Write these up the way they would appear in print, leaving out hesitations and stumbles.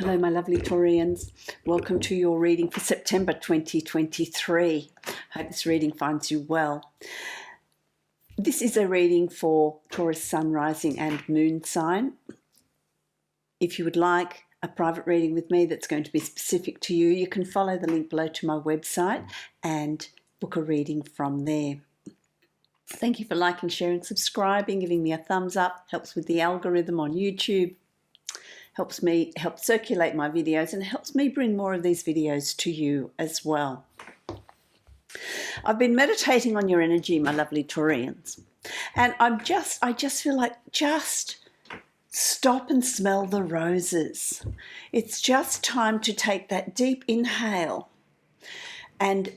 Hello, my lovely Taurians. Welcome to your reading for September 2023. Hope this reading finds you well. This is a reading for Taurus Sun, Rising and Moon sign. If you would like a private reading with me that's going to be specific to you, you can follow the link below to my website and book a reading from there. Thank you for liking, sharing, subscribing, giving me a thumbs up. Helps with the algorithm on YouTube. Helps circulate my videos and helps me bring more of these videos to you as well. I've been meditating on your energy, my lovely Taurians, and I just feel like just stop and smell the roses. It's just time to take that deep inhale and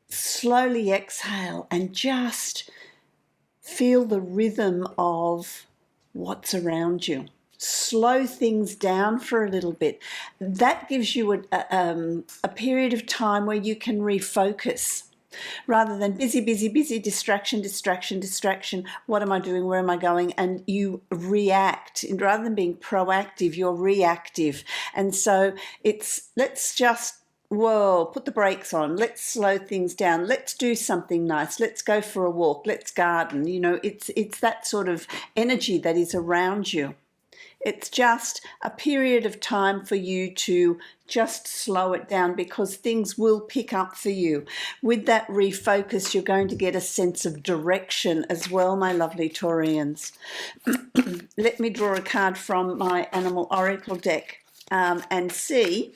slowly exhale and just feel the rhythm of what's around you. Slow things down for a little bit. That gives you a period of time where you can refocus rather than busy, distraction. What am I doing? Where am I going? And you react. And rather than being proactive, you're reactive. And so let's just, put the brakes on. Let's slow things down. Let's do something nice. Let's go for a walk. Let's garden. You know, it's that sort of energy that is around you. It's just a period of time for you to just slow it down because things will pick up for you. With that refocus, you're going to get a sense of direction as well, my lovely Taurians. Let me draw a card from my Animal Oracle deck and see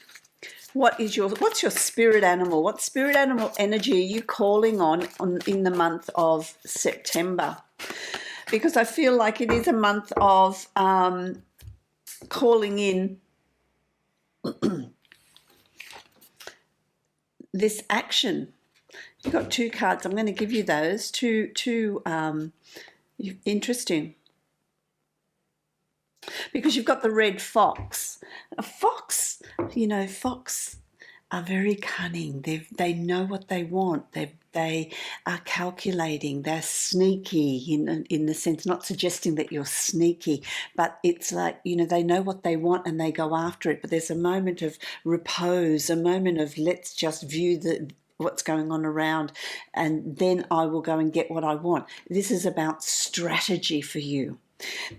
what's your spirit animal? What spirit animal energy are you calling on in the month of September? Because I feel like it is a month of calling in this action. You've got two cards. I'm going to give you those. Two interesting. Because you've got the red fox. A fox, fox are very cunning. They know what they want. They are calculating. They're sneaky in the sense, not suggesting that you're sneaky, but it's like, they know what they want and they go after it. But there's a moment of repose, a moment of let's just view what's going on around, and then I will go and get what I want. This is about strategy for you.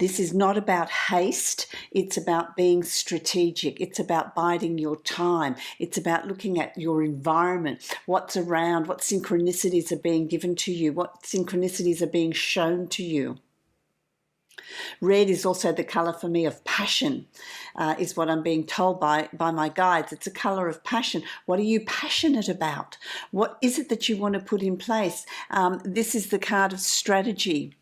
This is not about haste. It's about being strategic. It's about biding your time. It's about looking at your environment, what's around, what synchronicities are being given to you, what synchronicities are being shown to you. Red is also the colour for me of passion, is what I'm being told by my guides. It's a colour of passion. What are you passionate about? What is it that you want to put in place? This is the card of strategy.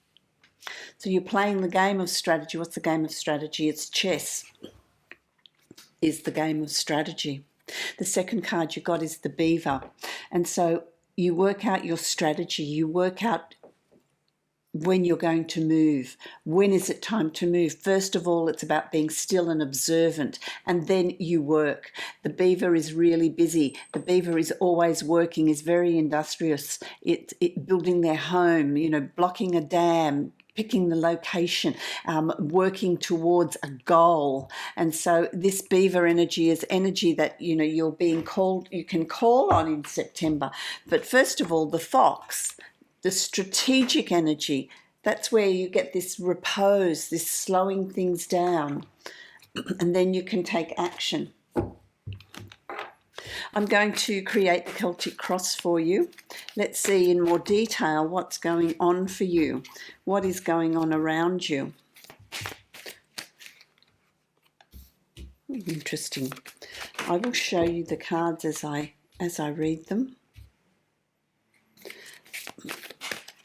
So you're playing the game of strategy. What's the game of strategy? It's chess is the game of strategy. The second card you got is the beaver. And so you work out your strategy. You work out when you're going to move. When is it time to move? First of all, it's about being still and observant, and then you work. The beaver is really busy. The beaver is always working, is very industrious. It building their home, blocking a dam, picking the location, working towards a goal. And so this beaver energy is energy that, you're being called, you can call on in September. But first of all, the fox, the strategic energy, that's where you get this repose, this slowing things down, and then you can take action. I'm going to create the Celtic cross for you. Let's see in more detail what's going on for you. What is going on around you? Interesting. I will show you the cards as I read them.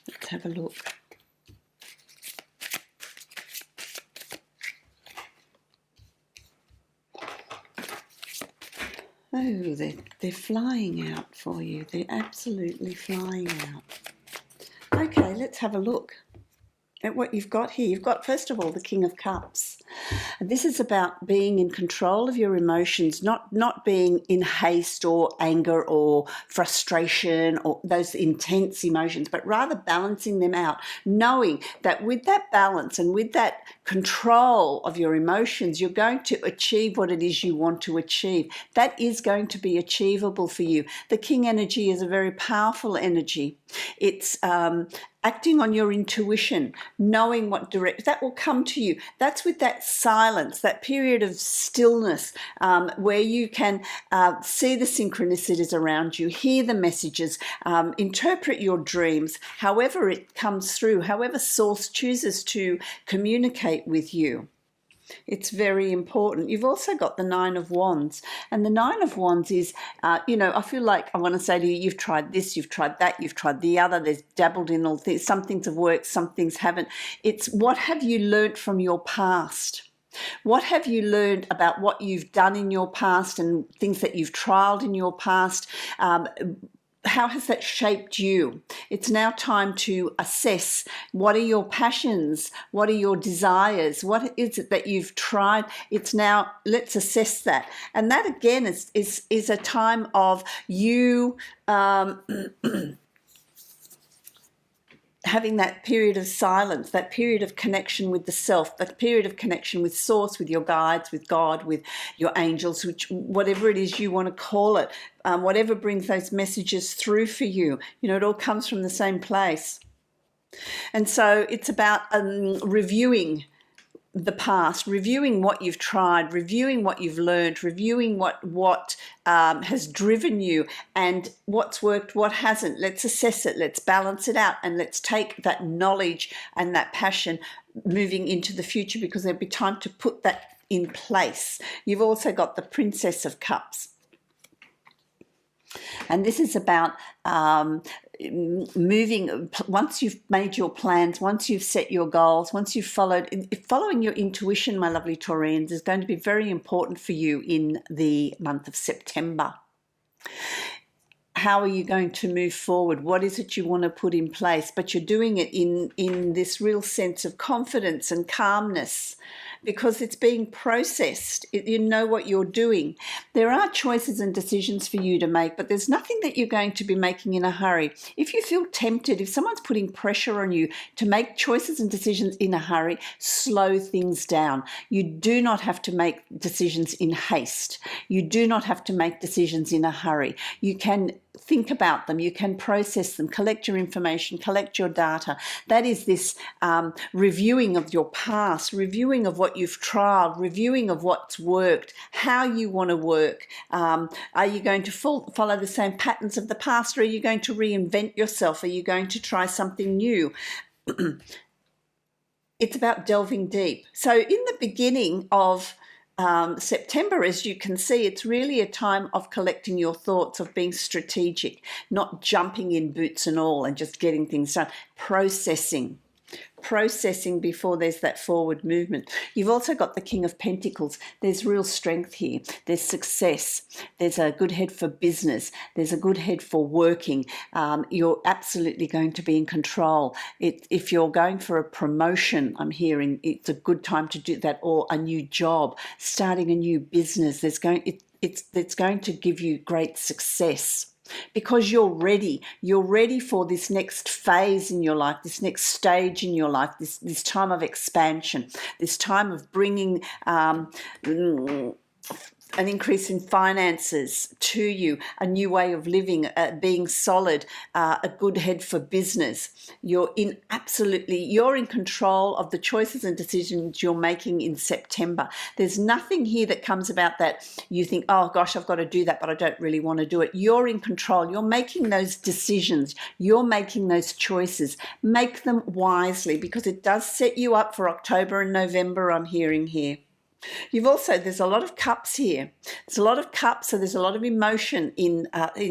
Let's have a look. Oh, they're flying out for you. They're absolutely flying out. Okay, let's have a look at what you've got here. You've got, first of all, the King of Cups. This is about being in control of your emotions, not being in haste or anger or frustration or those intense emotions, but rather balancing them out, knowing that with that balance and with that control of your emotions, you're going to achieve what it is you want to achieve. That is going to be achievable for you. The King energy is a very powerful energy. It's acting on your intuition, knowing what that will come to you. That's with that silence, that period of stillness, where you can see the synchronicities around you, hear the messages, interpret your dreams, however it comes through, however Source chooses to communicate with you. It's very important. You've also got the Nine of Wands, and the Nine of Wands is, I feel like I want to say to you, you've tried this, you've tried that, you've tried the other, there's dabbled in all things. Some things have worked, some things haven't. It's what have you learnt from your past? What have you learned about what you've done in your past and things that you've trialed in your past? How has that shaped you? It's now time to assess what are your passions, what are your desires, what is it that you've tried. It's now, let's assess that. And that again is a time of you having that period of silence, that period of connection with the self, that period of connection with Source, with your guides, with God, with your angels, which whatever it is you want to call it, whatever brings those messages through for you. It all comes from the same place. And so it's about reviewing the past, reviewing what you've tried, reviewing what you've learned, reviewing what has driven you and what's worked, what hasn't. Let's assess it, let's balance it out, and let's take that knowledge and that passion moving into the future, because there'll be time to put that in place. You've also got the Princess of Cups. And this is about moving, once you've made your plans, once you've set your goals, once you've following your intuition, my lovely Taurians, is going to be very important for you in the month of September. How are you going to move forward? What is it you want to put in place? But you're doing it in this real sense of confidence and calmness, because it's being processed. You know what you're doing. There are choices and decisions for you to make, but there's nothing that you're going to be making in a hurry. If you feel tempted, if someone's putting pressure on you to make choices and decisions in a hurry, slow things down. You do not have to make decisions in haste. You do not have to make decisions in a hurry. You can think about them, you can process them, collect your information, collect your data. That is this reviewing of your past, reviewing of what you've trialed, reviewing of what's worked, how you want to work. Are you going to follow the same patterns of the past, or are you going to reinvent yourself? Are you going to try something new? It's about delving deep. So in the beginning of September, as you can see, it's really a time of collecting your thoughts, of being strategic, not jumping in boots and all and just getting things done, processing before there's that forward movement. You've also got the King of Pentacles. There's real strength here. There's success. There's a good head for business. There's a good head for working. You're absolutely going to be in control. If you're going for a promotion, I'm hearing it's a good time to do that, or a new job, starting a new business. It's going to give you great success, because you're ready for this next phase in your life, this next stage in your life, this time of expansion, this time of bringing an increase in finances to you, a new way of living, being solid, a good head for business. You're in control of the choices and decisions you're making in September. There's nothing here that comes about that you think, oh gosh, I've got to do that, but I don't really want to do it. You're in control. You're making those decisions. You're making those choices. Make them wisely, because it does set you up for October and November, I'm hearing here. There's a lot of cups here. There's a lot of cups, so there's a lot of emotion in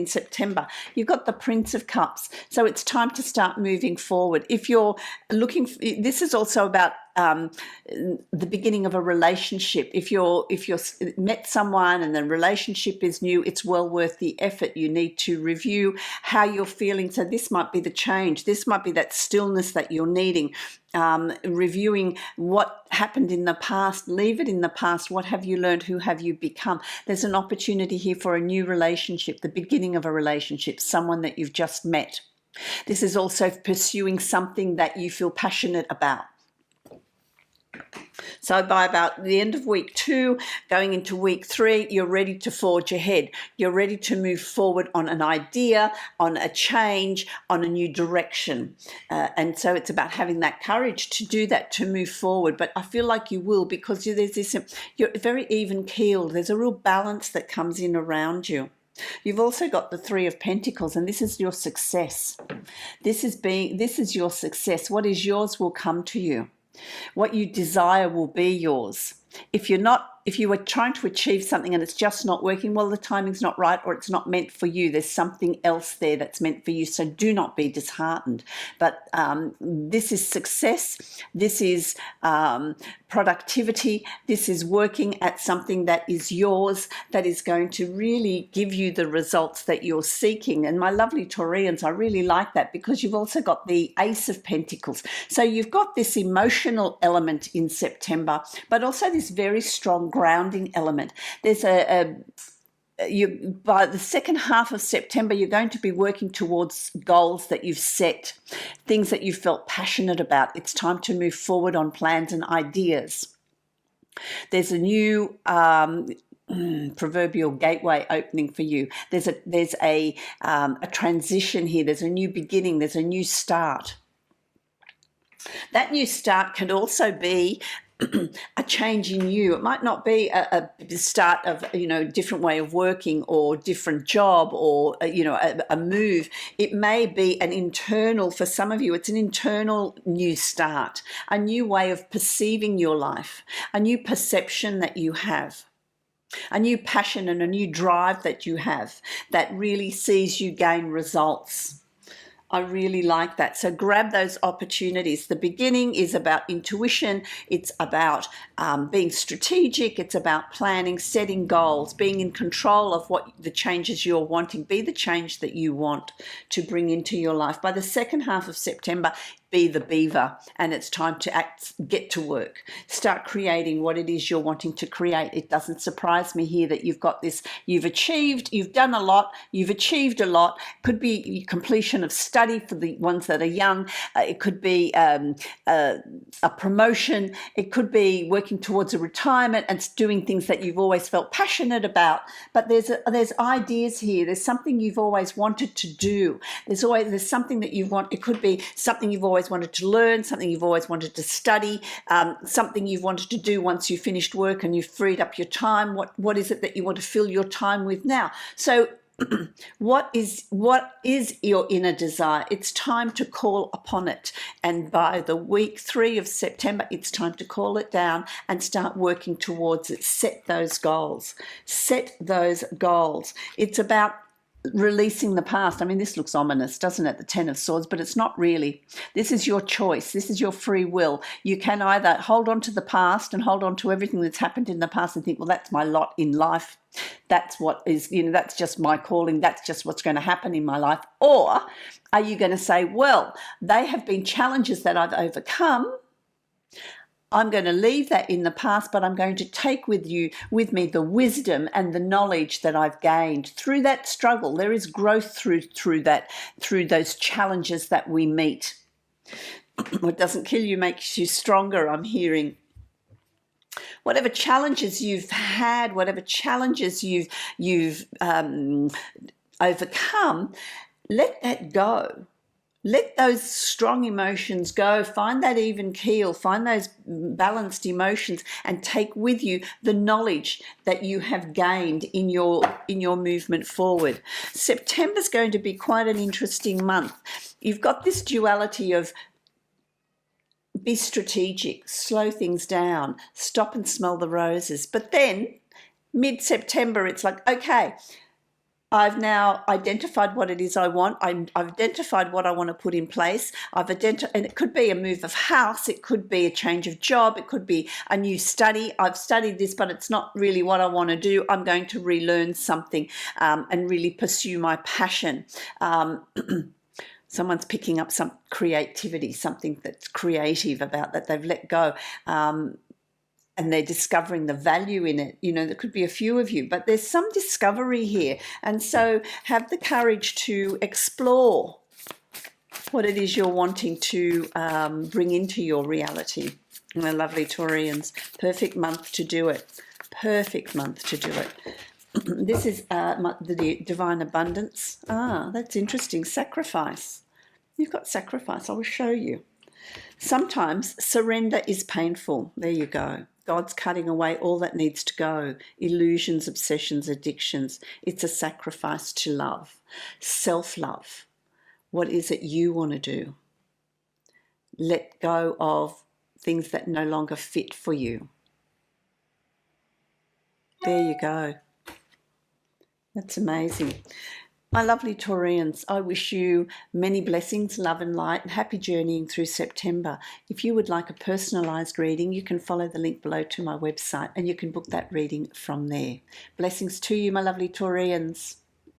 September. You've got the Prince of Cups, so it's time to start moving forward. If you're looking, this is also about the beginning of a relationship. If you're met someone and the relationship is new, it's well worth the effort. You need to review how you're feeling. So this might be the change. This might be that stillness that you're needing. Reviewing what happened in the past, leave it in the past. What have you learned? Who have you become? There's an opportunity here for a new relationship, the beginning of a relationship, someone that you've just met. This is also pursuing something that you feel passionate about. So by about the end of week 2, going into week 3, you're ready to forge ahead. You're ready to move forward on an idea, on a change, on a new direction. And so it's about having that courage to do that, to move forward. But I feel like you will, because there's this, you're very even-keeled. There's a real balance that comes in around you. You've also got the 3 of Pentacles, and this is your success. This is your success. What is yours will come to you. What you desire will be yours. If you are trying to achieve something and it's just not working, well, the timing's not right, or it's not meant for you. There's something else there that's meant for you. So do not be disheartened. But this is success. This is productivity. This is working at something that is yours, that is going to really give you the results that you're seeking. And my lovely Taurians, I really like that, because you've also got the Ace of Pentacles. So you've got this emotional element in September, but also this very strong grounding element. There's by the second half of September, you're going to be working towards goals that you've set, things that you felt passionate about. It's time to move forward on plans and ideas. There's a new proverbial gateway opening for you. There's a transition here. There's a new beginning. There's a new start. That new start can also be a change in you. It might not be a start of, different way of working or different job or, a move. It may be an internal, for some of you, it's an internal new start, a new way of perceiving your life, a new perception that you have, a new passion and a new drive that you have that really sees you gain results. I really like that. So grab those opportunities. The beginning is about intuition. It's about being strategic. It's about planning, setting goals, being in control of what the changes you're wanting. Be the change that you want to bring into your life. By the second half of September, be the beaver, and it's time to get to work. Start creating what it is you're wanting to create. It doesn't surprise me here that you've got this, you've done a lot, you've achieved a lot. Could be completion of study for the ones that are young. It could be a promotion. It could be working towards a retirement and doing things that you've always felt passionate about. But there's ideas here. There's something you've always wanted to do. There's something that you want. It could be something you've always wanted to learn, something you've always wanted to study, something you've wanted to do once you finished work and you've freed up your time. What is it that you want to fill your time with now? So what is your inner desire? It's time to call upon it. And by the week 3 of September, it's time to call it down and start working towards it. Set those goals. Set those goals. It's about releasing the past. I mean, this looks ominous, doesn't it? The 10 of Swords, but it's not really. This is your choice. This is your free will. You can either hold on to the past and hold on to everything that's happened in the past and think, well, that's my lot in life. That's what is, that's just my calling. That's just what's going to happen in my life. Or are you going to say, well, they have been challenges that I've overcome. I'm going to leave that in the past, but I'm going to take with me the wisdom and the knowledge that I've gained through that struggle. There is growth through those challenges that we meet. What doesn't kill you makes you stronger, I'm hearing. Whatever challenges you've had, whatever challenges you've overcome, let that go. Let those strong emotions go. Find that even keel. Find those balanced emotions and take with you the knowledge that you have gained in your movement forward. September's going to be quite an interesting month. You've got this duality of be strategic, slow things down, stop and smell the roses. But then mid-September, it's like, okay, I've now identified what it is I want. I've identified what I want to put in place. And it could be a move of house. It could be a change of job. It could be a new study. I've studied this, but it's not really what I want to do. I'm going to relearn something and really pursue my passion. Someone's picking up some creativity, something that's creative about that they've let go. And they're discovering the value in it. You know, there could be a few of you, but there's some discovery here. And so have the courage to explore what it is you're wanting to bring into your reality. My lovely Taurians, perfect month to do it. Perfect month to do it. This is the divine abundance. Ah, that's interesting. Sacrifice. You've got sacrifice. I will show you. Sometimes surrender is painful. There you go. God's cutting away all that needs to go. Illusions, obsessions, addictions. It's a sacrifice to love. Self-love. What is it you want to do? Let go of things that no longer fit for you. There you go. That's amazing. My lovely Taurians, I wish you many blessings, love and light, and happy journeying through September. If you would like a personalised reading, you can follow the link below to my website and you can book that reading from there. Blessings to you, my lovely Taurians.